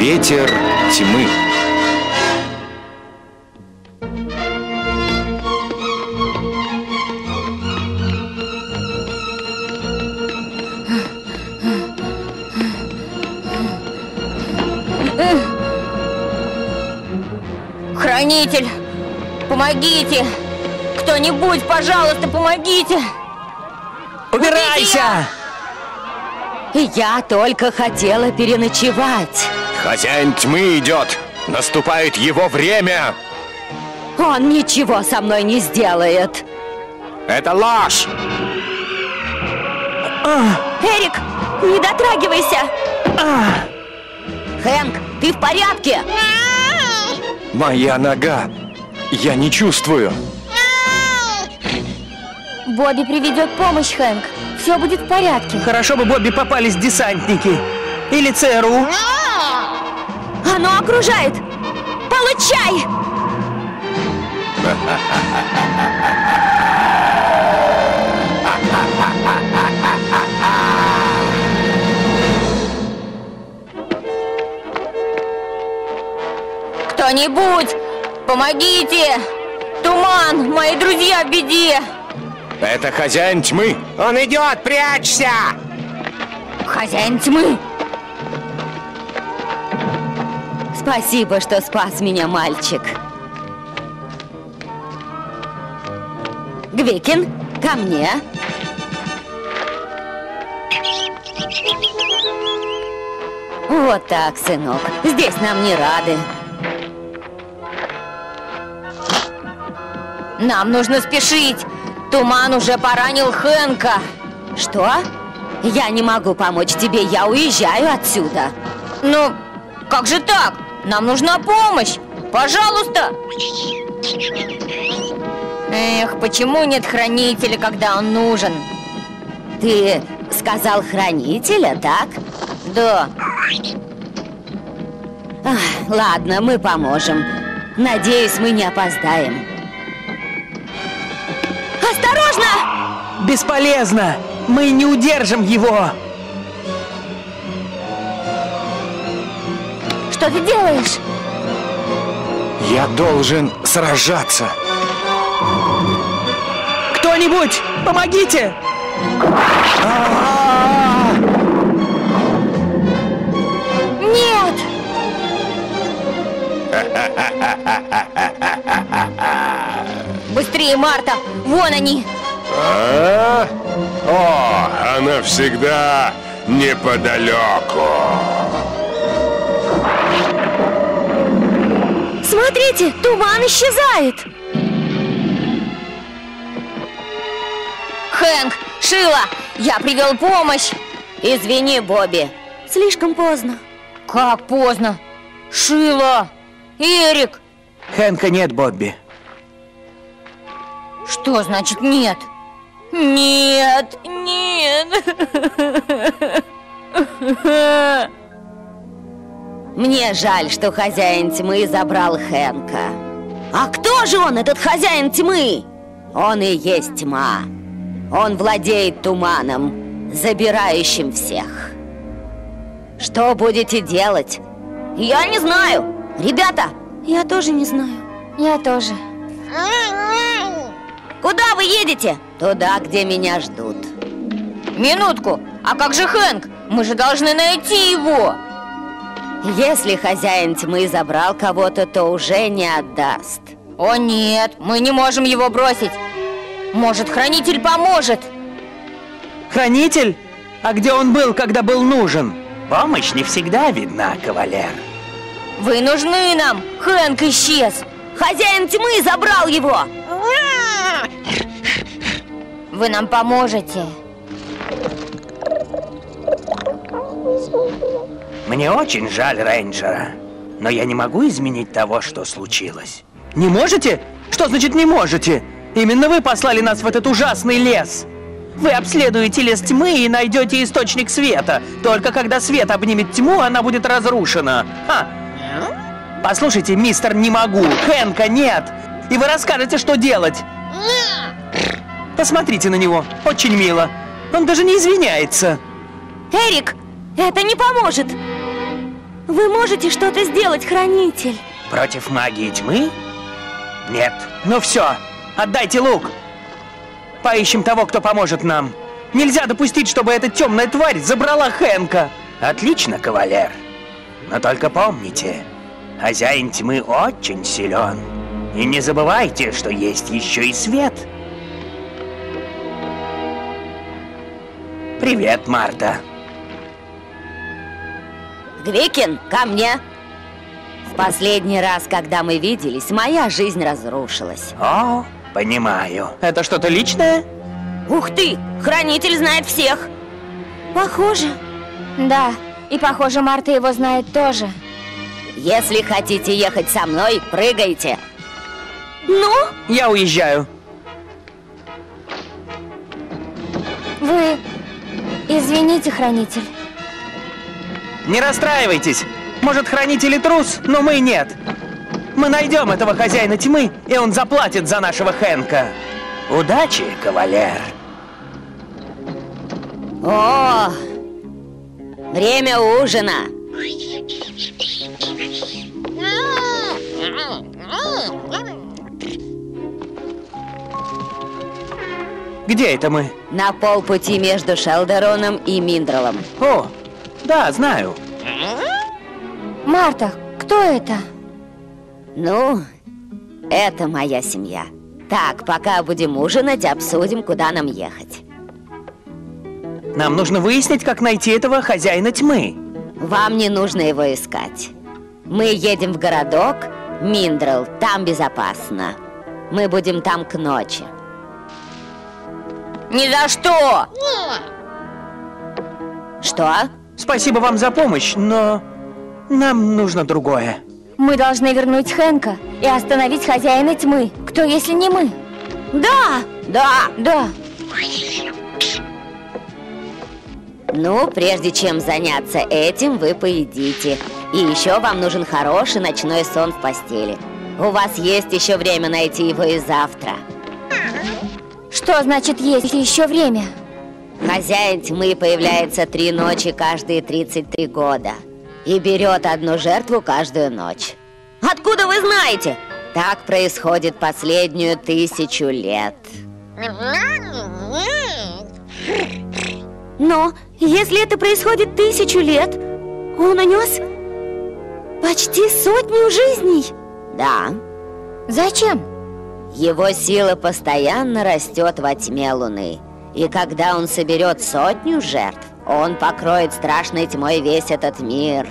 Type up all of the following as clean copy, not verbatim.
Ветер тьмы. Хранитель, помогите! Кто-нибудь, пожалуйста, помогите! Убирайся! Я только хотела переночевать. Хозяин тьмы идет. Наступает его время. Он ничего со мной не сделает. Это ложь. Эрик, не дотрагивайся! Хэнк, ты в порядке? Моя нога. Я не чувствую. Бобби приведет помощь, Хэнк. Все будет в порядке. Хорошо бы Бобби попались десантники. Или ЦРУ. Оно окружает! Получай! Кто-нибудь, помогите! Туман, мои друзья в беде! Это хозяин тьмы. Он идет, прячься! Хозяин тьмы! Спасибо, что спас меня, мальчик. Гвикин, ко мне. Вот так, сынок. Здесь нам не рады. Нам нужно спешить! Туман уже поранил Хэнка! Что? Я не могу помочь тебе, я уезжаю отсюда. Ну, как же так? Нам нужна помощь! Пожалуйста! Эх, почему нет хранителя, когда он нужен? Ты сказал хранителя, так? Да. Ладно, мы поможем. Надеюсь, мы не опоздаем. Осторожно! Бесполезно! Мы не удержим его! Что ты делаешь? Я должен сражаться. Кто-нибудь, помогите! Нет! Быстрее, Марта! Вон они! О, она всегда неподалеку. Смотрите, туман исчезает! Хэнк, Шила, я привел помощь! Извини, Бобби. Слишком поздно. Как поздно? Шила! Эрик! Хэнка нет, Бобби. Что значит нет? Нет! Нет! Мне жаль, что хозяин тьмы забрал Хэнка. А кто же он, этот хозяин тьмы? Он и есть тьма. Он владеет туманом, забирающим всех. Что будете делать? Я не знаю. Ребята, Я тоже не знаю. Я тоже. куда вы едете? Туда, где меня ждут. Минутку! А как же Хэнк? Мы же должны найти его! Если хозяин тьмы забрал кого-то, то уже не отдаст. О нет, мы не можем его бросить. Может, хранитель поможет? Хранитель? А где он был, когда был нужен? Помощь не всегда видна, кавалер. Вы нужны нам! Хэнк исчез! Хозяин тьмы забрал его! Вы нам поможете? Мне очень жаль рейнджера, но я не могу изменить того, что случилось. Не можете? Что значит не можете? Именно вы послали нас в этот ужасный лес. Вы обследуете лес тьмы и найдете источник света. Только когда свет обнимет тьму, она будет разрушена. Послушайте, мистер Не Могу, Хэнка нет. И вы расскажете, что делать. Посмотрите на него, очень мило. Он даже не извиняется. Эрик, это не поможет. Вы можете что-то сделать, Хранитель? Против магии тьмы? Нет. Ну все, отдайте лук. Поищем того, кто поможет нам. Нельзя допустить, чтобы эта темная тварь забрала Хэнка. Отлично, кавалер. Но только помните, хозяин тьмы очень силен. И не забывайте, что есть еще и свет. Привет, Марта. Гвикин, ко мне. В последний раз, когда мы виделись, моя жизнь разрушилась. О, понимаю. Это что-то личное? Ух ты! Хранитель знает всех. Похоже. Да, и похоже, Марта его знает тоже. Если хотите ехать со мной, прыгайте. Ну? Я уезжаю. Вы... Извините, Хранитель. Не расстраивайтесь. Может, Хранитель и трус, но мы нет. Мы найдем этого хозяина тьмы, и он заплатит за нашего Хэнка. Удачи, кавалер. О, время ужина. Где это мы? На полпути между Шелдероном и Миндрелом. О, да, знаю. Марта, кто это? Ну, это моя семья. Так, пока будем ужинать, обсудим, куда нам ехать. Нам нужно выяснить, как найти этого хозяина тьмы. Вам не нужно его искать. Мы едем в городок Миндрел, там безопасно. Мы будем там к ночи. Ни за что! Что? Спасибо вам за помощь, но нам нужно другое. Мы должны вернуть Хэнка и остановить хозяина тьмы. Кто, если не мы? Да! Да. Ну, прежде чем заняться этим, вы поедите. И еще вам нужен хороший ночной сон в постели. У вас есть еще время найти его и завтра. Что значит есть еще время? Хозяин тьмы появляется 3 ночи каждые 33 года. И берет одну жертву каждую ночь. Откуда вы знаете? Так происходит последнюю 1000 лет. Но если это происходит 1000 лет, он унес почти 100 жизней. Да. Зачем? Его сила постоянно растет во тьме Луны. И когда он соберет 100 жертв, он покроет страшной тьмой весь этот мир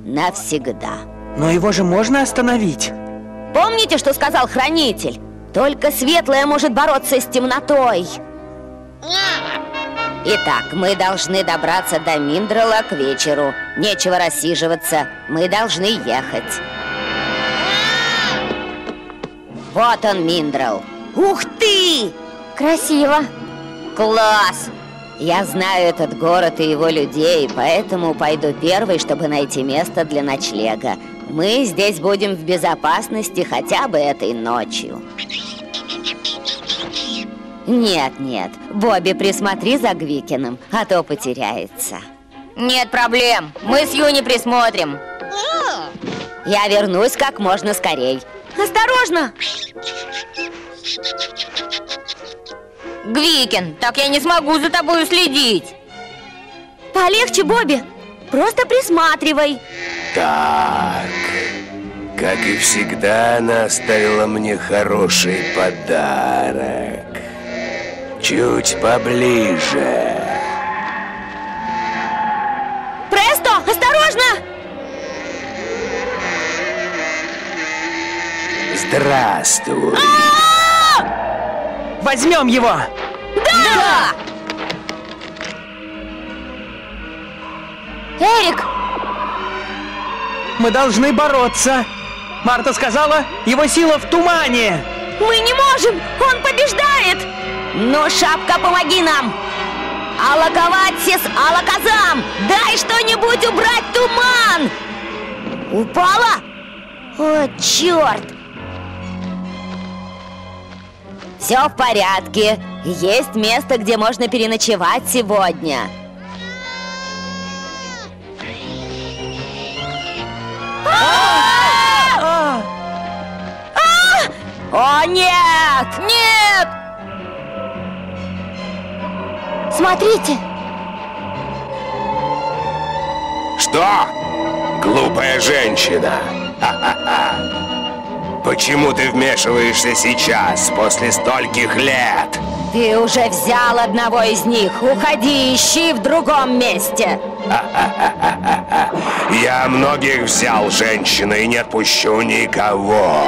навсегда. Но его же можно остановить. Помните, что сказал Хранитель? Только светлое может бороться с темнотой. Итак, мы должны добраться до Миндрела к вечеру. Нечего рассиживаться, мы должны ехать. Вот он, Миндрел. Ух ты! Красиво. Класс! Я знаю этот город и его людей, поэтому пойду первой, чтобы найти место для ночлега. Мы здесь будем в безопасности хотя бы этой ночью. Нет, Бобби, присмотри за Гвикином, а то потеряется. Нет проблем, мы с Юни присмотрим. Я вернусь как можно скорей. Осторожно! Гвикин, так я не смогу за тобой следить. Полегче, Бобби, просто присматривай. Так, как и всегда, она оставила мне хороший подарок. Чуть поближе. Престо, осторожно! Здравствуй. Возьмем его! Да! Эрик! Мы должны бороться. Марта сказала, его сила в тумане. Мы не можем! Он побеждает! Ну, Шапка, помоги нам! Алакаватсис, Алаказам! Дай что-нибудь убрать туман! Упала? О, черт! Все в порядке. Есть место, где можно переночевать сегодня. О, нет! Нет! Смотрите! Что? Глупая женщина. Ха-ха-ха. Почему ты вмешиваешься сейчас, после стольких лет? Ты уже взял одного из них. Уходи, ищи в другом месте. Я многих взял, женщина, и не отпущу никого.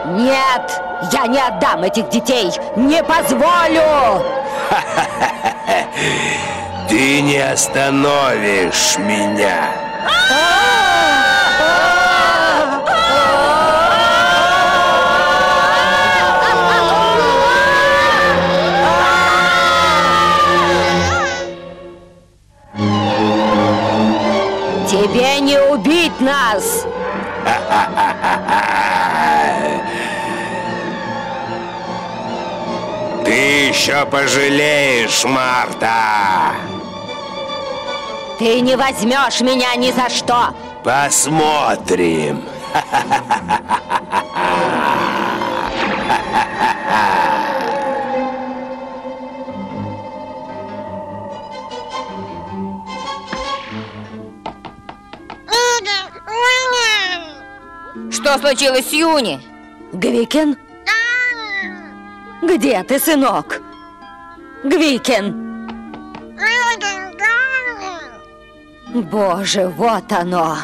Нет, я не отдам этих детей. Не позволю. Ты не остановишь меня. Тебе не убить нас! Ты еще пожалеешь, Марта! Ты не возьмешь меня ни за что! Посмотрим! Что случилось с Юни? Гвикен? Где ты, сынок? Гвикен! Боже, вот оно!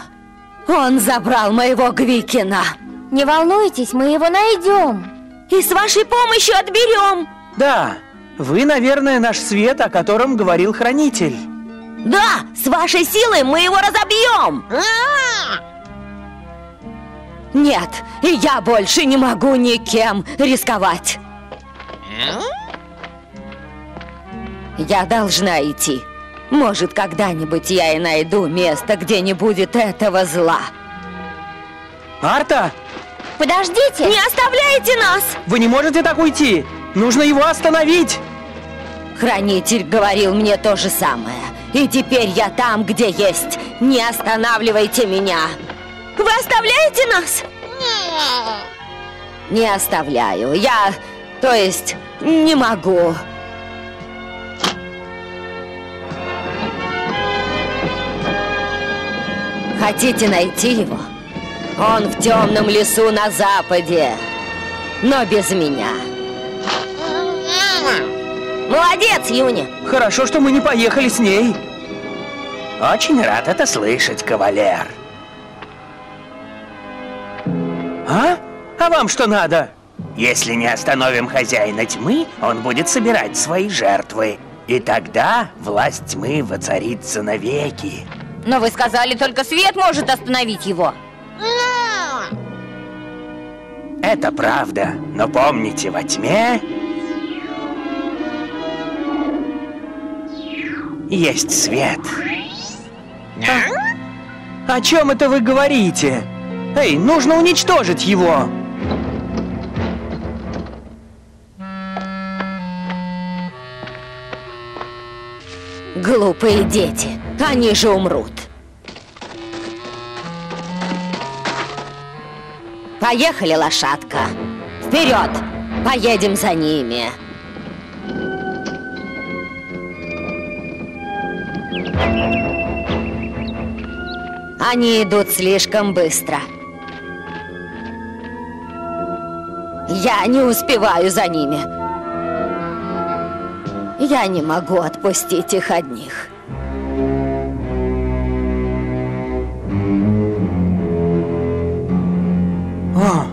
Он забрал моего Гвикена! Не волнуйтесь, мы его найдем. И с вашей помощью отберем! Да, вы, наверное, наш свет, о котором говорил хранитель. Да, с вашей силой мы его разобьем! Нет, и я больше не могу никем рисковать. Я должна идти. Может, когда-нибудь я и найду место, где не будет этого зла. Марта, Подождите! Не оставляйте нас! вы не можете так уйти. Нужно его остановить. Хранитель говорил мне то же самое. И теперь я там, где есть. Не останавливайте меня. Вы оставляете нас? Не оставляю. То есть, не могу. Хотите найти его? Он в темном лесу на западе. Но без меня. Молодец, Юни! Хорошо, что мы не поехали с ней. Очень рад это слышать, кавалер. А? А вам что надо? Если не остановим хозяина тьмы, он будет собирать свои жертвы. И тогда власть тьмы воцарится навеки. Но вы сказали, только свет может остановить его. Это правда, но помните, во тьме есть свет. О чем это вы говорите? Эй, нужно уничтожить его! Глупые дети, они же умрут. Поехали, лошадка. Вперед! Поедем за ними. Они идут слишком быстро. Я не успеваю за ними. Я не могу отпустить их одних. О,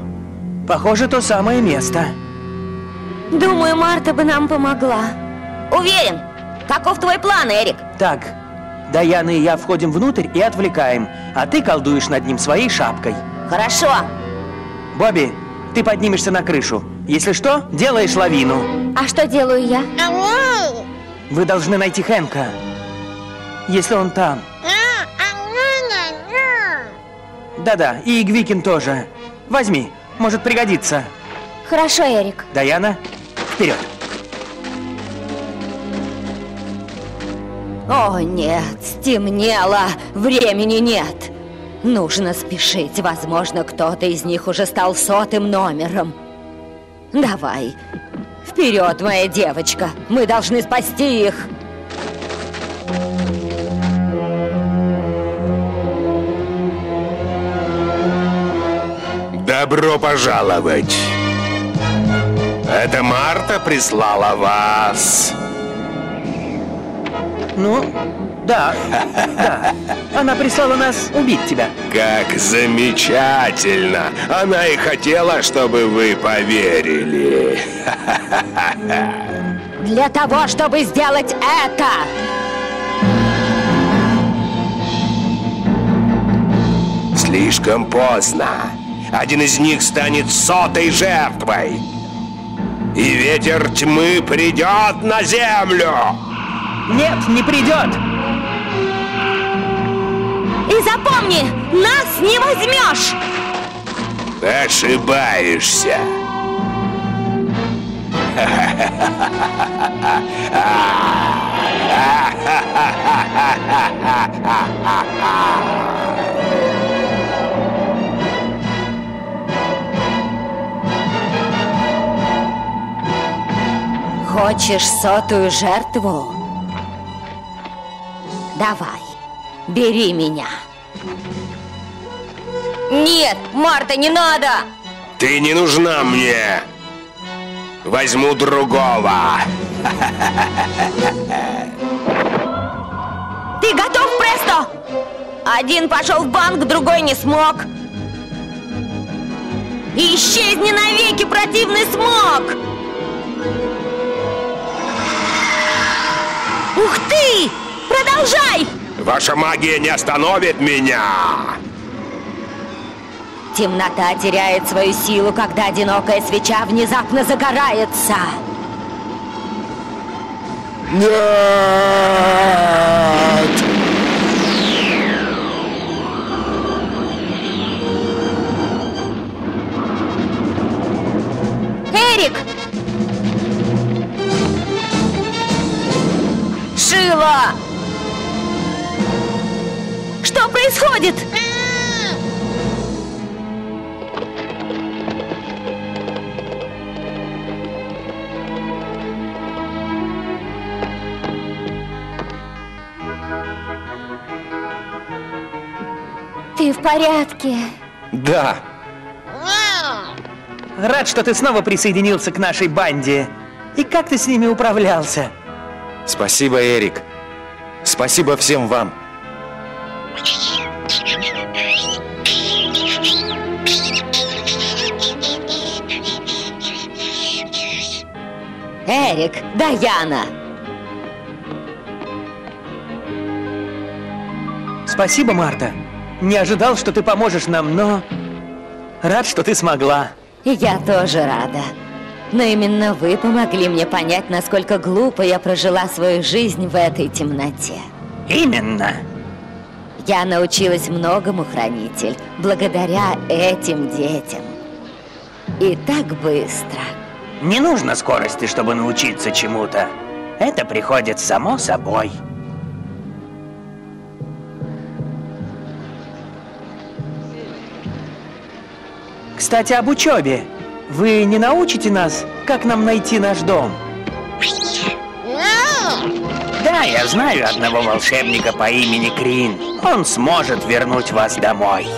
похоже, то самое место. Думаю, Марта бы нам помогла. Уверен. Каков твой план, Эрик? Так, Даяна и я входим внутрь и отвлекаем, а ты колдуешь над ним своей шапкой. Хорошо. Бобби, ты поднимешься на крышу. Если что, делаешь лавину. А что делаю я? Вы должны найти Хэнка. Если он там. Да-да, и Гвикин тоже. Возьми, может пригодится. Хорошо, Эрик. Даяна, вперед. О, нет, стемнело. Времени нет. Нужно спешить. Возможно, кто-то из них уже стал 100-м номером. Давай. Вперед, моя девочка. Мы должны спасти их. Добро пожаловать. Это Марта прислала вас. Ну, да. Она прислала нас убить тебя. Как замечательно! Она и хотела, чтобы вы поверили. Для того, чтобы сделать это. Слишком поздно. Один из них станет 100-й жертвой. И ветер тьмы придет на землю. Нет, не придет. И запомни, нас не возьмешь. Ошибаешься. Хочешь 100-ю жертву? Давай, бери меня. Нет, Марта, не надо! Ты не нужна мне. Возьму другого. Ты готов, Престо? Один пошел в банк, другой не смог. Исчезни навеки, противный смог! Ух ты! Продолжай! Ваша магия не остановит меня. Темнота теряет свою силу, когда одинокая свеча внезапно загорается. Нет! Эрик! Шила! Что происходит? Ты в порядке? Да. Рад, что ты снова присоединился к нашей банде. И как ты с ними управлялся? Спасибо, Эрик. Спасибо всем вам. Эрик, Даяна. Спасибо, Марта. Не ожидал, что ты поможешь нам, но рад, что ты смогла. Я тоже рада. Но именно вы помогли мне понять, насколько глупо я прожила свою жизнь в этой темноте. Именно. Я научилась многому, Хранитель, благодаря этим детям. И так быстро. Не нужно скорости, чтобы научиться чему-то. Это приходит само собой. Кстати, об учебе. Вы не научите нас, как нам найти наш дом? Да, я знаю одного волшебника по имени Крин. Он сможет вернуть вас домой.